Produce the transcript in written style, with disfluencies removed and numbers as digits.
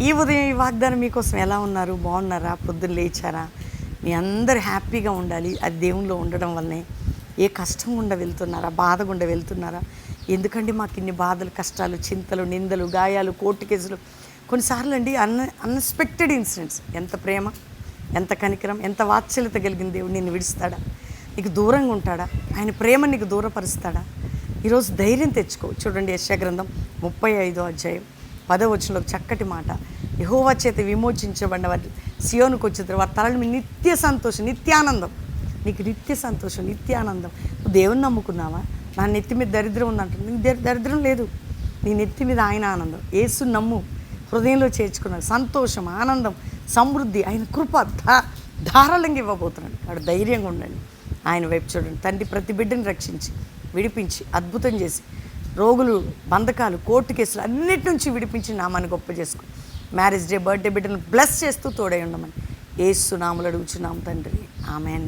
ఈ ఉదయం ఈ వాగ్దానం మీకోసం ఎలా ఉన్నారు? బాగున్నారా? పొద్దున్న లేచారా? మీ అందరు హ్యాపీగా ఉండాలి. అది దేవునిలో ఉండడం వల్లనే. ఏ కష్టం గుండా వెళ్తున్నారా? బాధ గుండా వెళ్తున్నారా? ఎందుకండి మాకు ఇన్ని బాధలు, కష్టాలు, చింతలు, నిందలు, గాయాలు, కోర్టు కేసులు, కొన్నిసార్లు అండి అన్ఎక్స్పెక్టెడ్ ఇన్సిడెంట్స్. ఎంత ప్రేమ, ఎంత కనికరం, ఎంత వాత్సల్యత కలిగిన దేవుడు నిన్ను విడుస్తాడా? నీకు దూరంగా ఉంటాడా? ఆయన ప్రేమ నీకు దూరపరుస్తాడా? ఈరోజు ధైర్యం తెచ్చుకో. చూడండి, యెషయా గ్రంథం 35వ అధ్యాయం 10వ వచనంలో చక్కటి మాట. యెహోవా చేత విమోచించబడిన వారు సియోనుకు వచ్చిన వారి తలల మీద నిత్య సంతోషం, నిత్యానందం. నీకు నిత్య సంతోషం, నిత్యానందం. నువ్వు దేవుని నమ్ముకున్నావా? నా నెత్తి మీద దరిద్రం ఉందంటుంది. నీకు దరిద్రం లేదు. నీ నెత్తి మీద ఆయన ఆనందం. యేసు నమ్ము, హృదయంలో చేర్చుకున్నాడు. సంతోషం, ఆనందం, సమృద్ధి, ఆయన కృప ధారాళంగా ఇవ్వబోతున్నాడు. వాడు ధైర్యంగా ఉండండి. ఆయన వైపు చూడండి. తండ్రి ప్రతి బిడ్డని రక్షించి, విడిపించి, అద్భుతం చేసి, రోగులు, బంధకాలు, కోర్టు కేసులు అన్నిటి నుంచి విడిపించి నామాన్ని గొప్ప చేసుకో. మ్యారేజ్ డే, బర్త్డే బిడ్డను బ్లెస్ చేస్తూ తోడై ఉండమని యేసు నామములో అడుగుచున్నాము తండ్రి. ఆమెన్.